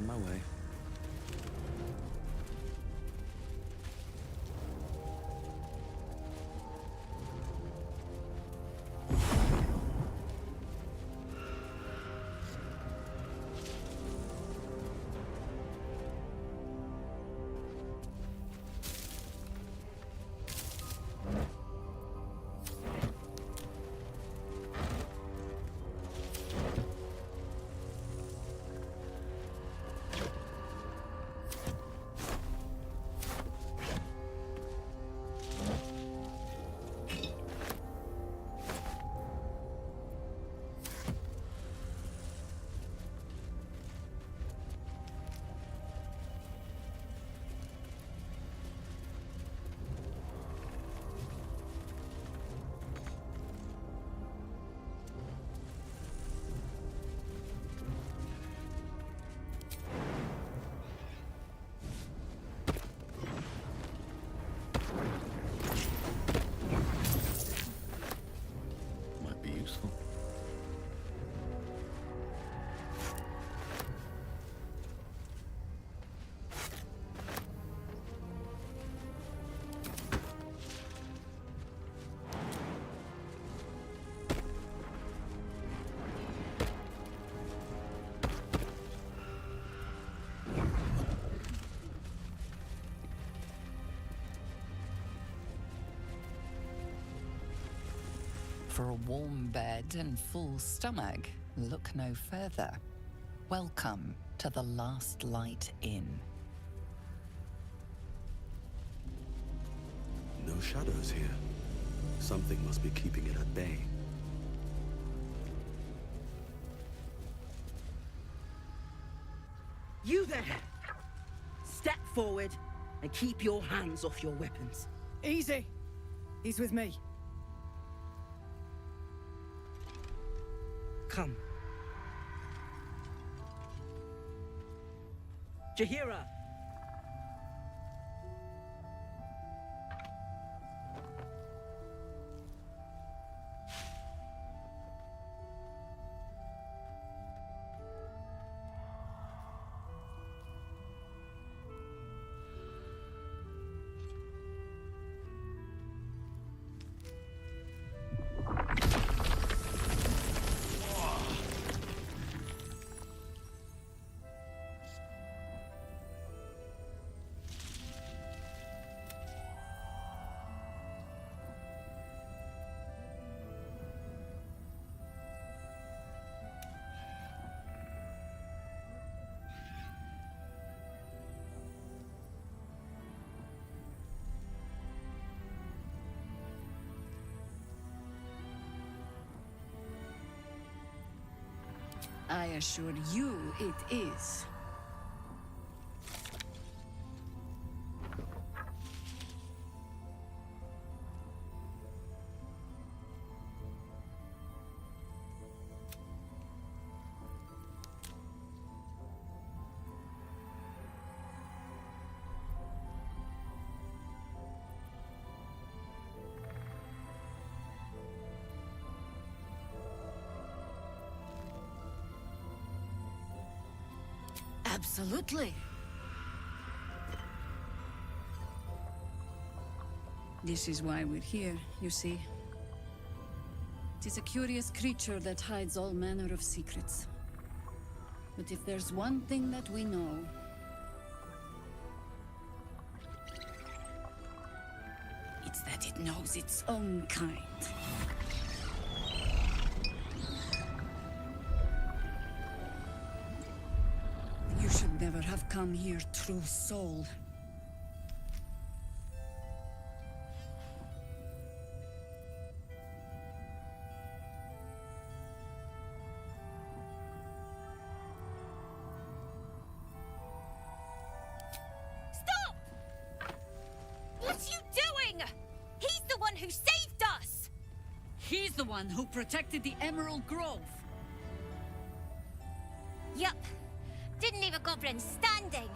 on my way. Might be useful. For a warm bed and full stomach, look no further. Welcome to the Last Light Inn. No shadows here. Something must be keeping it at bay. You there! Step forward and keep your hands off your weapons. Easy. He's with me. Come. Jahira! I assure you it is. Absolutely. This is why we're here, you see. It is a curious creature that hides all manner of secrets. But if there's one thing that we know, it's that it knows its own kind. You should never have come here, true soul. Stop! What are you doing? He's the one who saved us! He's the one who protected the Emerald Grove. Yup. Didn't leave a goblin standing.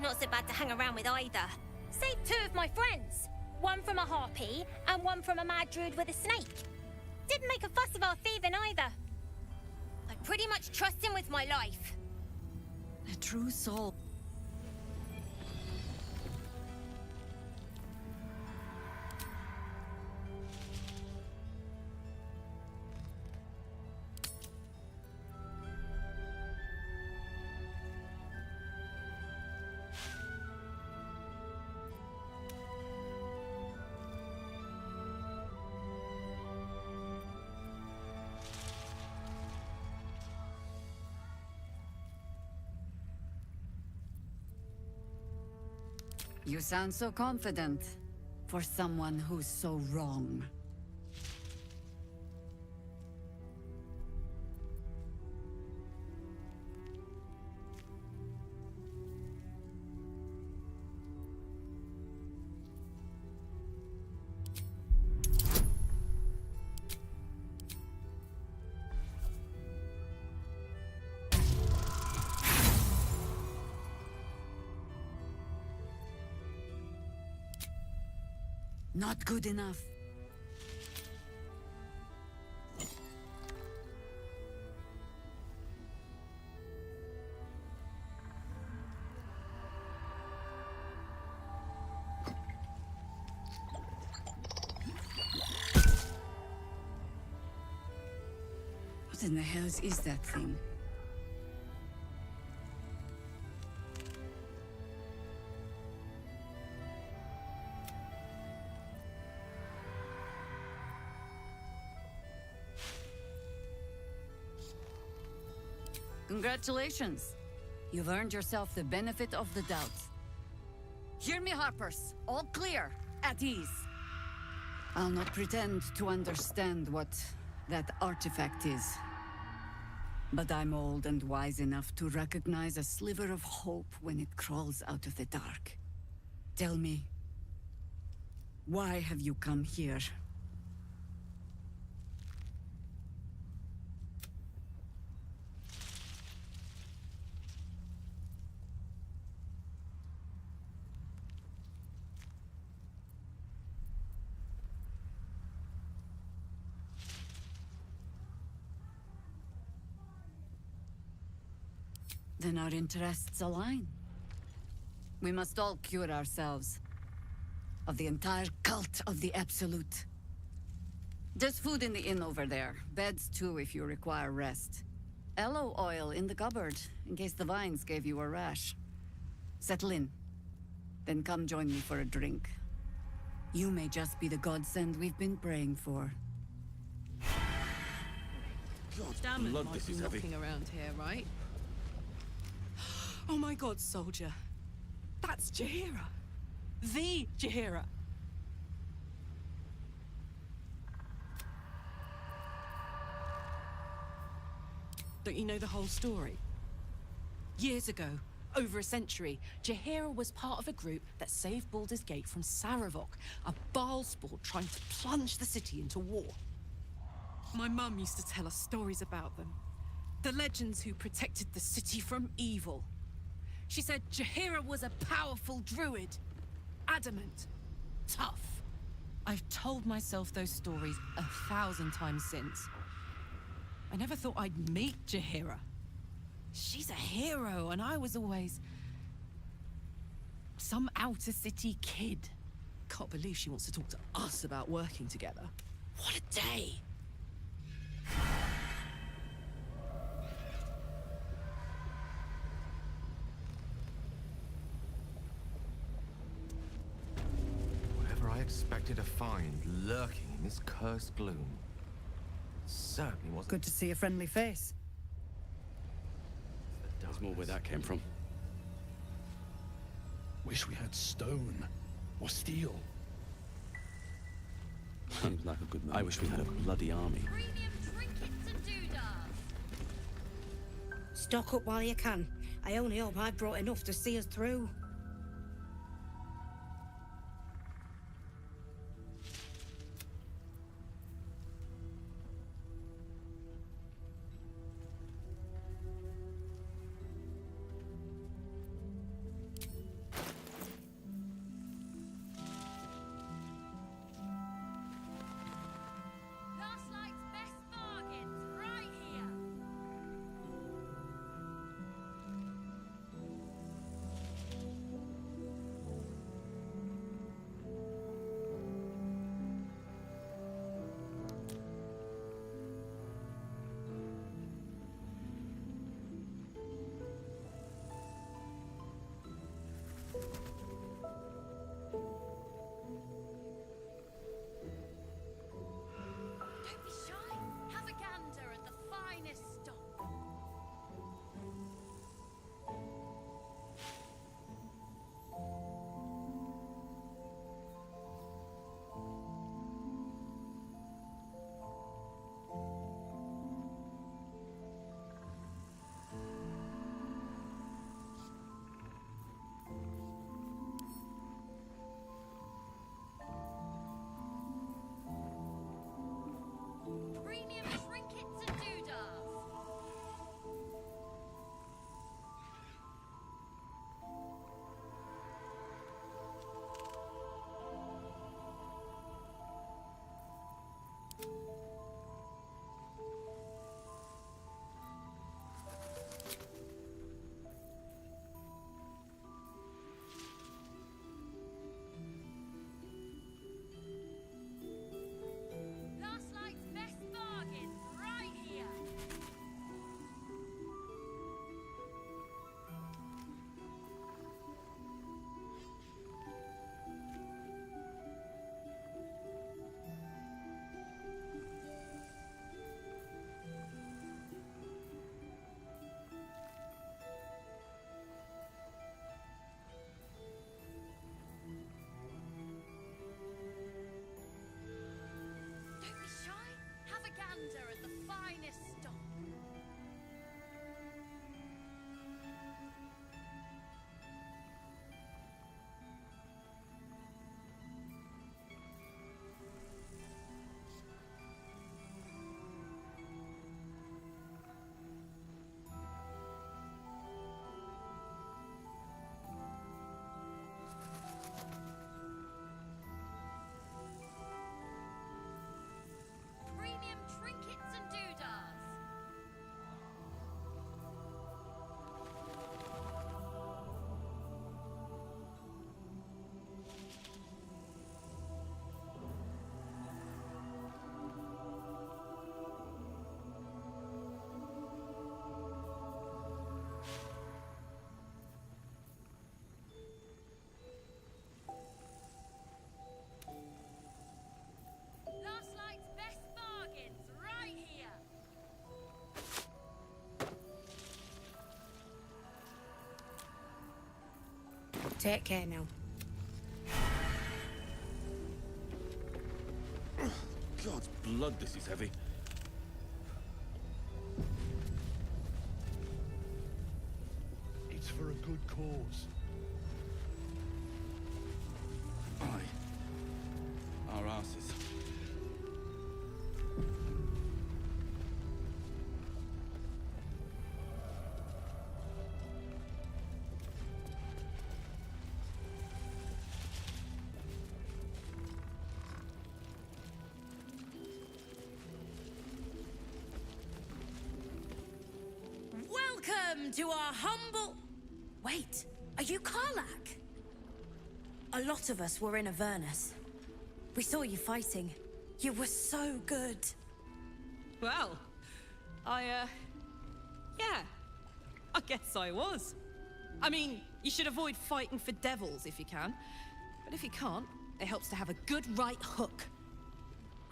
Not so bad to hang around with either. Saved two of my friends. One from a harpy, and one from a mad druid with a snake. Didn't make a fuss of our thieving either. I pretty much trust him with my life. A true soul. You sound so confident for someone who's so wrong. Not good enough. What in the hell is that thing? Congratulations. You've earned yourself the benefit of the doubt. Hear me, Harpers. All clear. At ease. I'll not pretend to understand what that artifact is. But I'm old and wise enough to recognize a sliver of hope when it crawls out of the dark. Tell me, why have you come here? Then our interests align. We must all cure ourselves of the entire cult of the Absolute. There's food in the inn over there. Beds too if you require rest. Aloe oil in the cupboard, in case the vines gave you a rash. Settle in. Then come join me for a drink. You may just be the godsend we've been praying for. Damn it, blood, might this be is heavy. knocking around here, right? Oh my god, soldier. That's Jaheira. The Jaheira. Don't you know the whole story? Years ago, over a century, Jaheira was part of a group that saved Baldur's Gate from Saravok, a Baalsport trying to plunge the city into war. My mum used to tell us stories about them. The legends who protected the city from evil. She said Jaheira was a powerful druid. Adamant. Tough. I've told myself those stories 1,000 times since. I never thought I'd meet Jaheira. She's a hero, and I was always some outer city kid. Can't believe she wants to talk to us about working together. What a day! Whatever I expected to find lurking in this cursed gloom, certainly wasn't. Good to see a friendly face. There's more where that came from. Wish we had stone or steel. Seems like a good man. I wish we had a bloody army. Premium trinkets and doodads. Stock up while you can. I only hope I've brought enough to see us through. Last night's best bargains, right here. Take care now. God's blood, this is heavy. It's for a good cause. Aye. Our asses. Welcome to our humble... Wait, are you Karlach? A lot of us were in Avernus. We saw you fighting. You were so good. Well, yeah, I guess I was. I mean, you should avoid fighting for devils if you can. But if you can't, it helps to have a good right hook.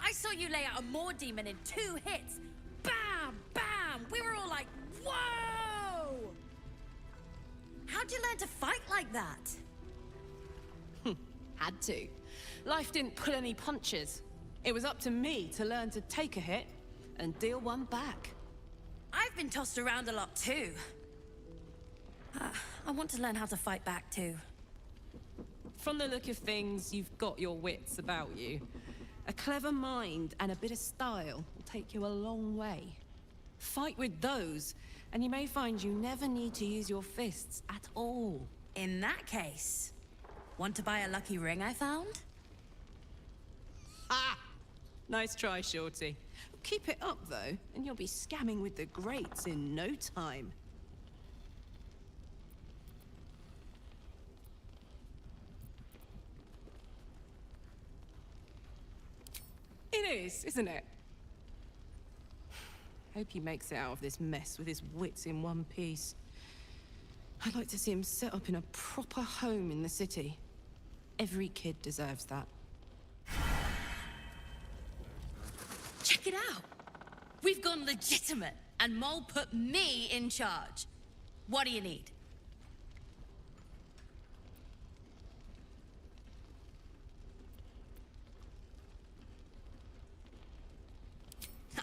I saw you lay out a Moor demon in 2 hits. Bam! Bam! We were all like, whoa! How'd you learn to fight like that? Had to. Life didn't pull any punches. It was up to me to learn to take a hit and deal one back. I've been tossed around a lot too. I want to learn how to fight back too. From the look of things, you've got your wits about you. A clever mind and a bit of style will take you a long way. Fight with those, and you may find you never need to use your fists at all. In that case, want to buy a lucky ring I found? Ah! Nice try, Shorty. Keep it up, though, and you'll be scamming with the greats in no time. It is, isn't it? Hope he makes it out of this mess with his wits in one piece. I'd like to see him set up in a proper home in the city. Every kid deserves that. Check it out. We've gone legitimate, and Mole put me in charge. What do you need?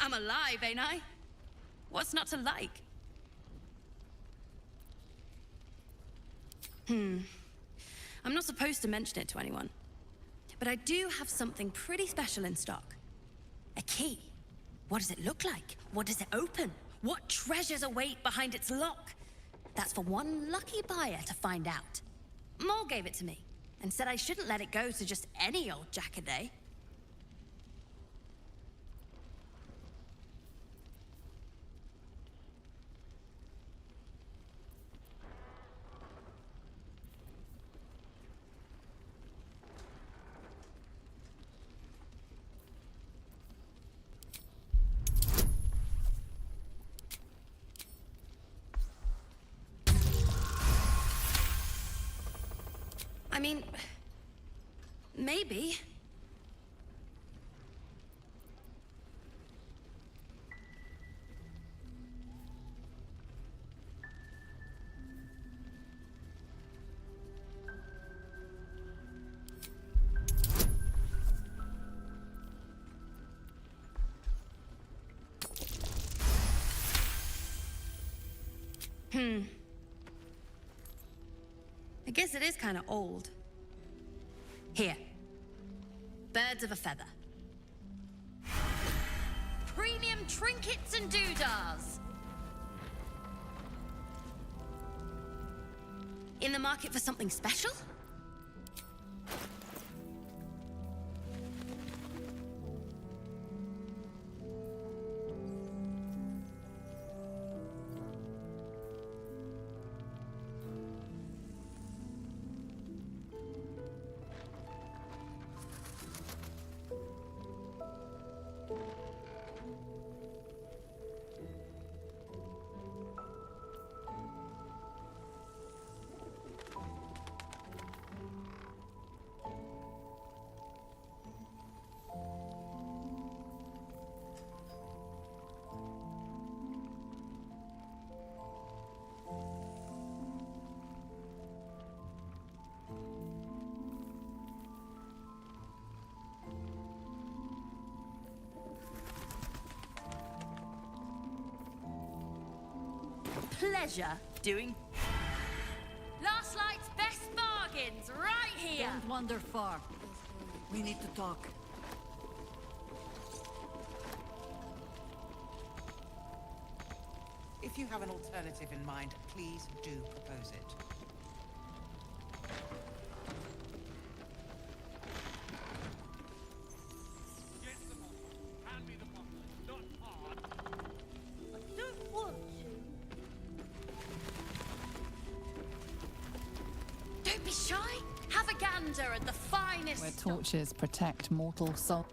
I'm alive, ain't I? What's not to like? I'm not supposed to mention it to anyone, but I do have something pretty special in stock. A key. What does it look like? What does it open? What treasures await behind its lock? That's for one lucky buyer to find out. Mole gave it to me, and said I shouldn't let it go to just any old jackaday. I mean, maybe. I guess it is kind of old. Here. Birds of a feather. Premium trinkets and doodahs. In the market for something special? pleasure doing... Last Light's best bargains, right here! Don't wander far. We need to talk. If you have an alternative in mind, please do propose it. Don't be shy. Have a gander at the finest... Where torches protect mortal soul.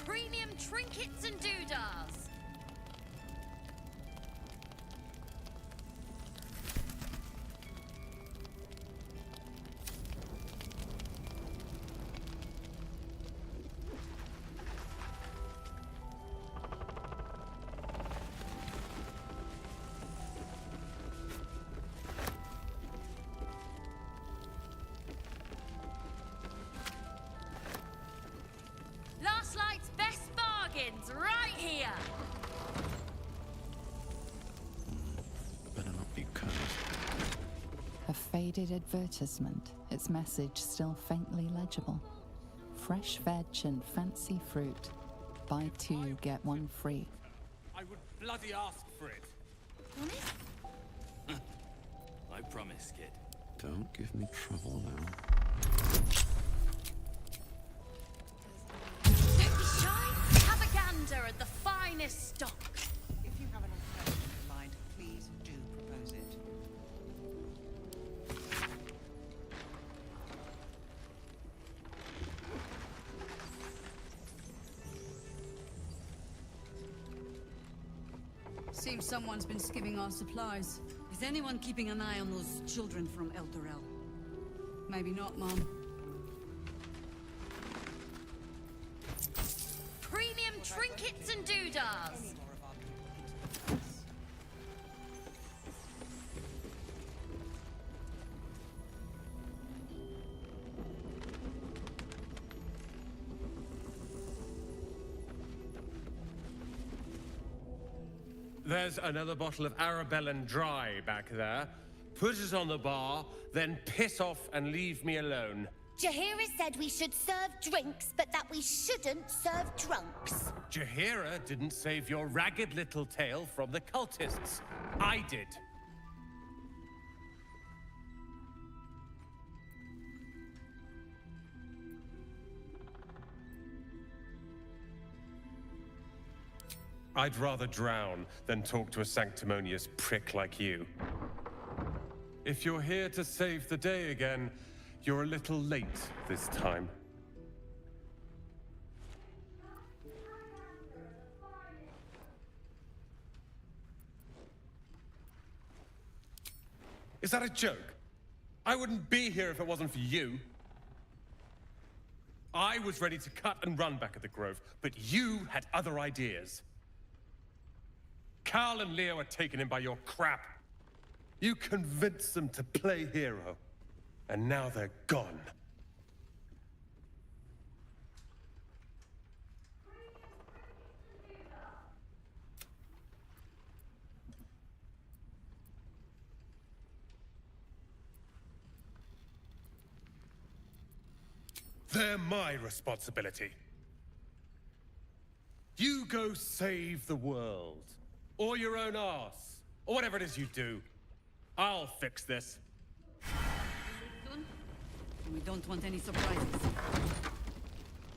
Premium trinkets and doodahs. Last Light's best bargains, right here! Better not be cursed. A faded advertisement, its message still faintly legible. Fresh veg and fancy fruit. Buy 2, get 1 free. I would bloody ask for it. I promise, kid. Don't give me trouble now. Don't be shy. Have a gander at the finest stock. If you have an alternative in mind, please do propose it. Seems someone's been skimming our supplies. Is anyone keeping an eye on those children from Eldorel? Maybe not, Mom. Premium trinkets and doodahs. Any more of our people into this? There's another bottle of Arabellan Dry back there. Put it on the bar, then piss off and leave me alone. Jahira said we should serve drinks, but that we shouldn't serve drunks. Jahira didn't save your ragged little tail from the cultists. I did. I'd rather drown than talk to a sanctimonious prick like you. If you're here to save the day again, you're a little late this time. Is that a joke? I wouldn't be here if it wasn't for you. I was ready to cut and run back at the Grove, but you had other ideas. Carl and Leo are taken in by your crap. You convinced them to play hero, and now they're gone. They're my responsibility. You go save the world. Or your own arse. Or whatever it is you do. I'll fix this. We don't want any surprises.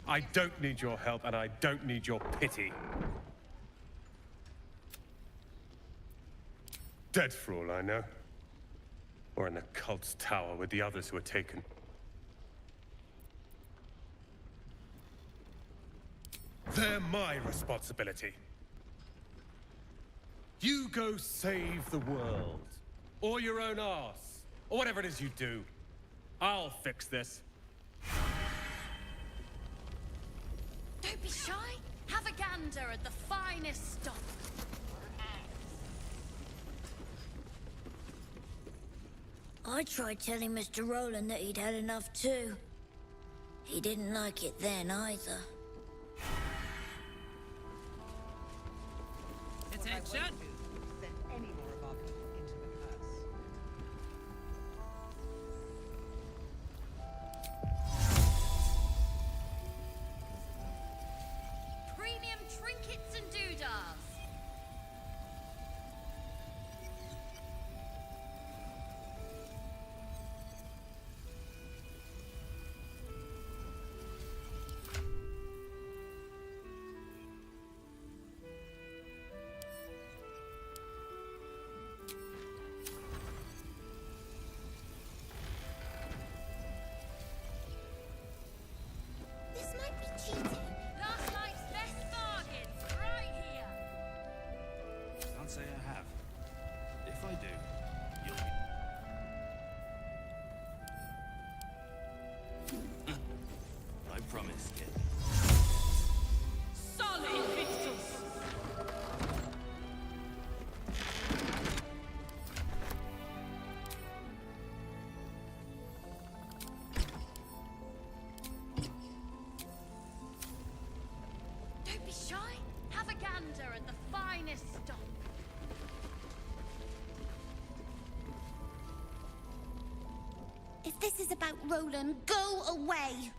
I don't need your help, and I don't need your pity. Dead for all I know. Or in the cult's tower with the others who were taken. They're my responsibility. You go save the world. Or your own arse. Or whatever it is you do. I'll fix this. Don't be shy. Have a gander at the finest stock. I tried telling Mr. Roland that he'd had enough too. He didn't like it then either. Attention! Send any more of our people into the curse. Premium trinkets and doodads. This might be cheating. Last night's best bargains, right here. Can't say I have. If I do, you'll be... I promise, kid. Solid victors! Don't be shy. Have a gander at the finest stock. If this is about Roland, go away!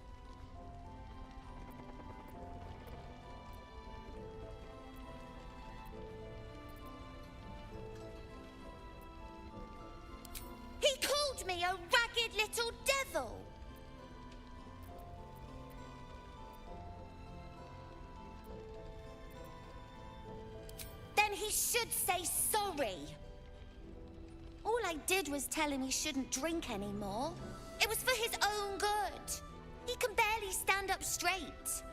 He called me a ragged little devil! Then he should say sorry. All I did was tell him he shouldn't drink anymore. It was for his own good. He can barely stand up straight.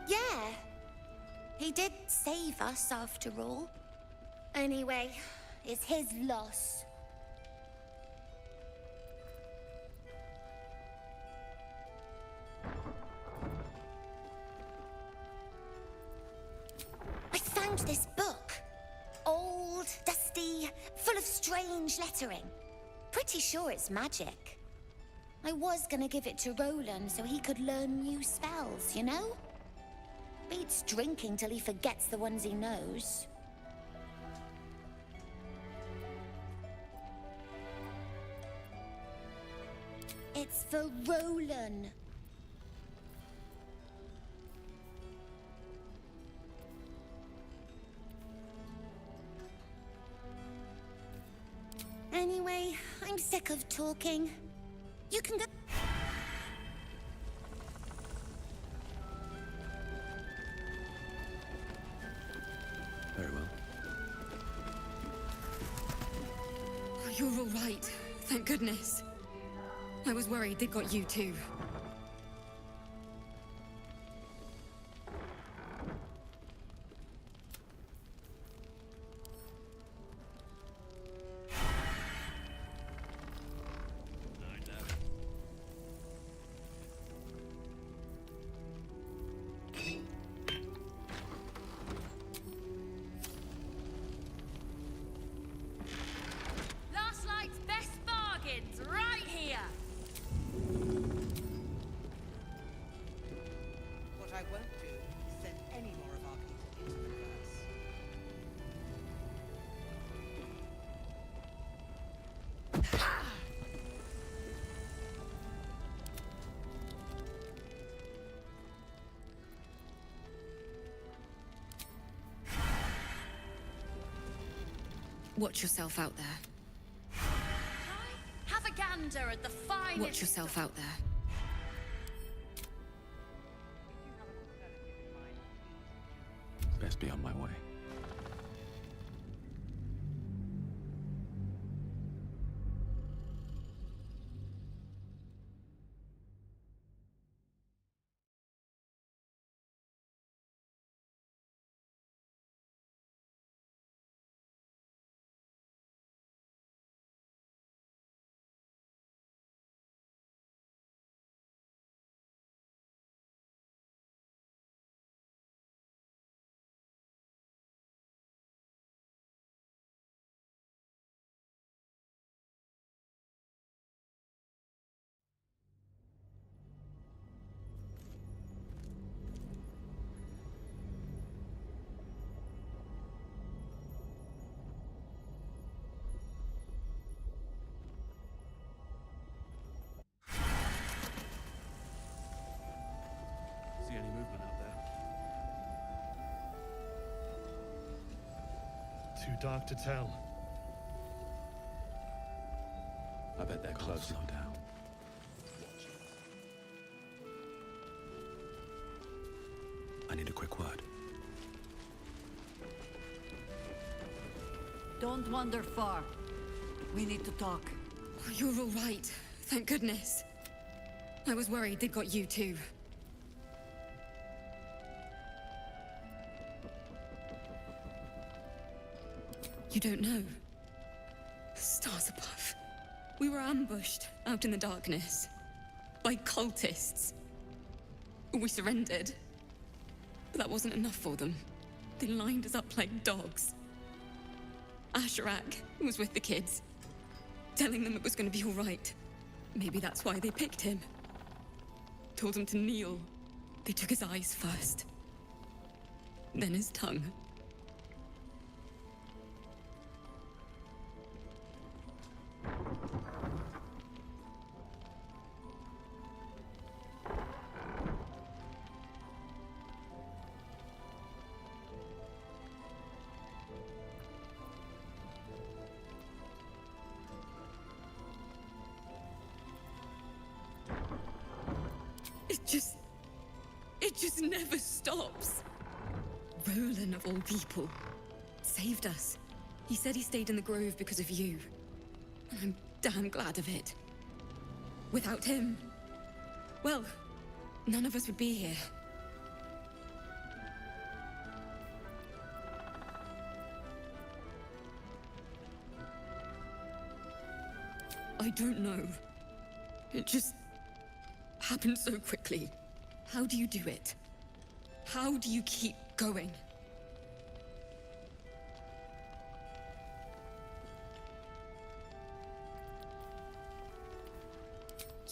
Yeah, he did save us after all. Anyway, it's his loss. I found this book. Old, dusty, full of strange lettering. Pretty sure it's magic. I was gonna give it to Roland so he could learn new spells, you know? Beats drinking till he forgets the ones he knows. It's for Roland. Anyway, I'm sick of talking. You can go. Very well. Oh, you're all right. Thank goodness. I was worried they got you too. Last night's best bargains, right here. What I won't do is send any more of our people into the curse. Watch yourself out there. Have a gander at the finest. Watch yourself out there. Best be on my way. Too dark to tell. I bet they're close now. Down. I need a quick word. Don't wander far. We need to talk. Oh, you're all right. Thank goodness. I was worried they'd got you too. You don't know. Stars above. We were ambushed out in the darkness by cultists. We surrendered. But that wasn't enough for them. They lined us up like dogs. Asherak was with the kids, telling them it was going to be all right. Maybe that's why they picked him. Told him to kneel. They took his eyes first. Then his tongue. It just never stops. Roland, of all people, saved us. He said he stayed in the grove because of you. And I'm damn glad of it. Without him, well, none of us would be here. I don't know. It just happened so quickly. How do you do it? How do you keep going?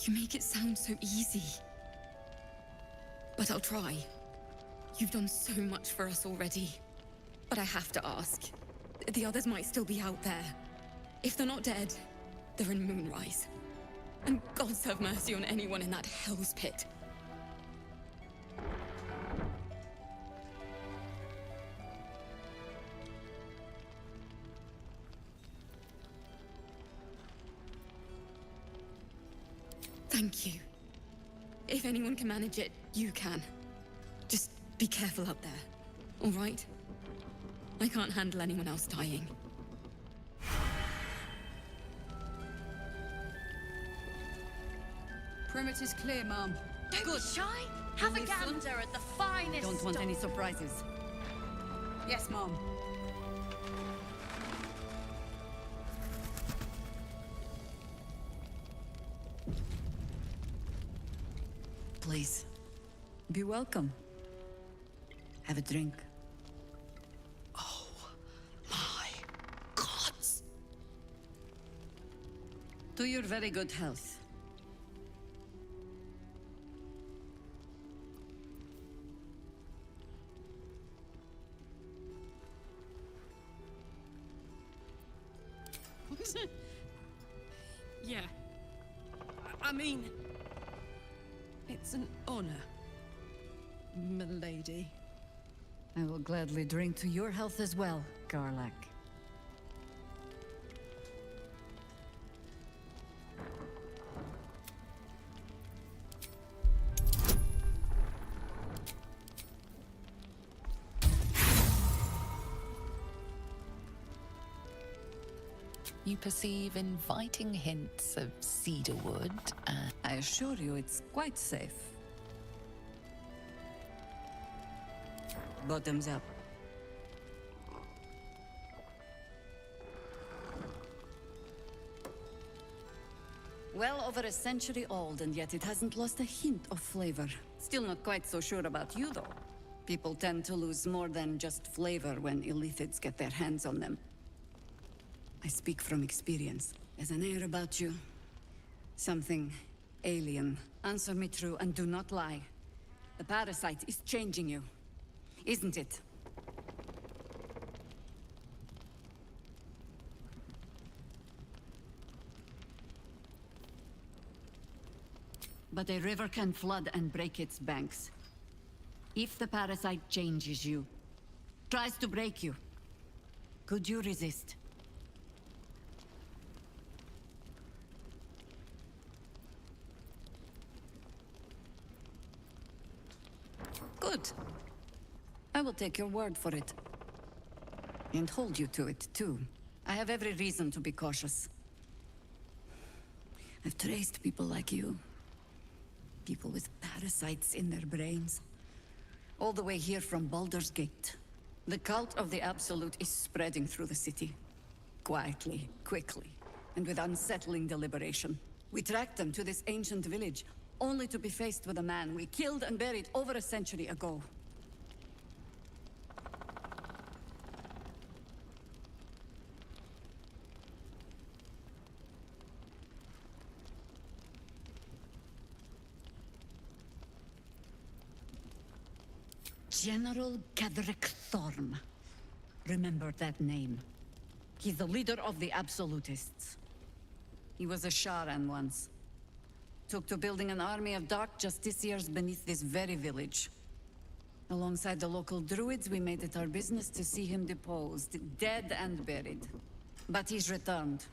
You make it sound so easy. But I'll try. You've done so much for us already. But I have to ask. The others might still be out there. If they're not dead, they're in Moonrise. And gods have mercy on anyone in that hell's pit. Thank you. If anyone can manage it, you can. Just be careful up there, all right? I can't handle anyone else dying. Perimeter's clear, Mom. Don't Good. be shy. Have a Listen. gander at the finest Don't want stock. any surprises. Yes, Mom. Please, be welcome. Have a drink. Oh, my gods. To your very good health. Yeah. I mean, it's an honor, milady. I will gladly drink to your health as well, Garlac. You perceive inviting hints of cedarwood and... I assure you it's quite safe. Bottoms up. Well over a century old, and yet it hasn't lost a hint of flavor. Still not quite so sure about you, though. People tend to lose more than just flavor when illithids get their hands on them. I speak from experience. There's an air about you. Something alien. Answer me true and do not lie. The parasite is changing you, isn't it? But a river can flood and break its banks. If the parasite changes you, tries to break you, Could you resist? Good. I will take your word for it. And hold you to it, too. I have every reason to be cautious. I've traced people like you. People with parasites in their brains. All the way here from Baldur's Gate. The cult of the Absolute is spreading through the city. Quietly, quickly, and with unsettling deliberation. We tracked them to this ancient village, only to be faced with a man we killed and buried over a century ago. General Ketheric Thorm. Remember that name. He's the leader of the Absolutists. He was a Sharan once. Took to building an army of dark justiciars beneath this very village. Alongside the local druids, we made it our business to see him deposed, dead and buried. But he's returned.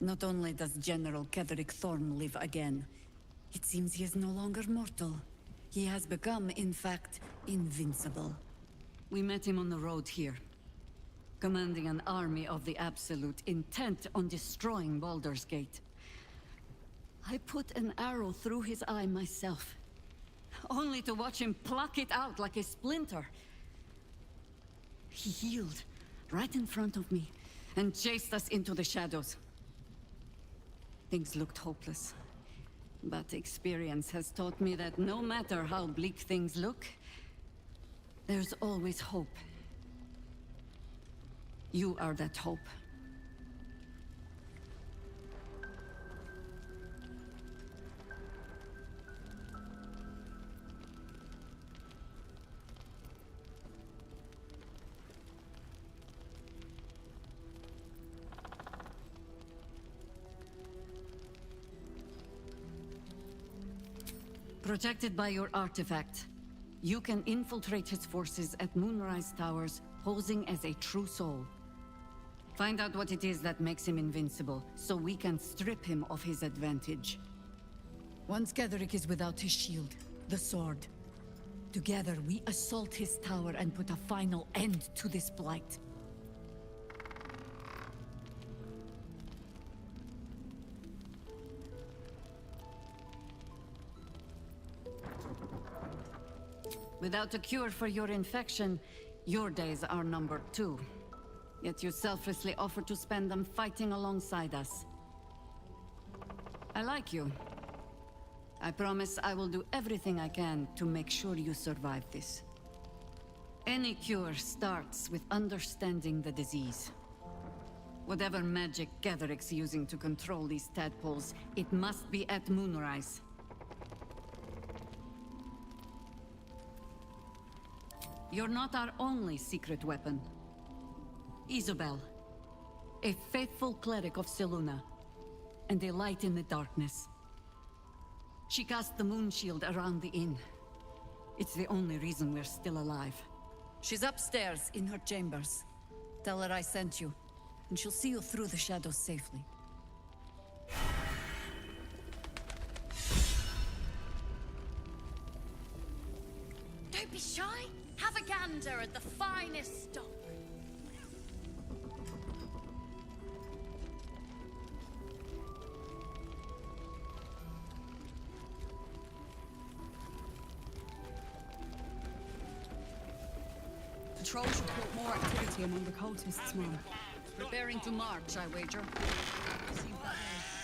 Not only does General Ketheric Thorm live again, it seems he is no longer mortal. He has become, in fact, invincible. We met him on the road here, commanding an army of the Absolute, intent on destroying Baldur's Gate. I put an arrow through his eye myself, only to watch him pluck it out like a splinter. He healed right in front of me and chased us into the shadows. Things looked hopeless. But experience has taught me that no matter how bleak things look, there's always hope. You are that hope. Protected by your artifact, you can infiltrate his forces at Moonrise Towers, posing as a true soul. Find out what it is that makes him invincible, so we can strip him of his advantage. Once Ketheric is without his shield, the sword, together we assault his tower and put a final end to this blight. Without a cure for your infection, your days are numbered too. Yet you selflessly offer to spend them fighting alongside us. I like you. I promise I will do everything I can to make sure you survive this. Any cure starts with understanding the disease. Whatever magic Ketheric's using to control these tadpoles, it must be at Moonrise. You're not our only secret weapon. Isabel, a faithful cleric of Selûne, and a light in the darkness. She cast the moon shield around the inn. It's the only reason we're still alive. She's upstairs in her chambers. Tell her I sent you, and she'll see you through the shadows safely. Don't be shy. Have a gander at the finest stock. Patrols report more activity among the cultists, Mom. Preparing to march, I wager. Seems that way.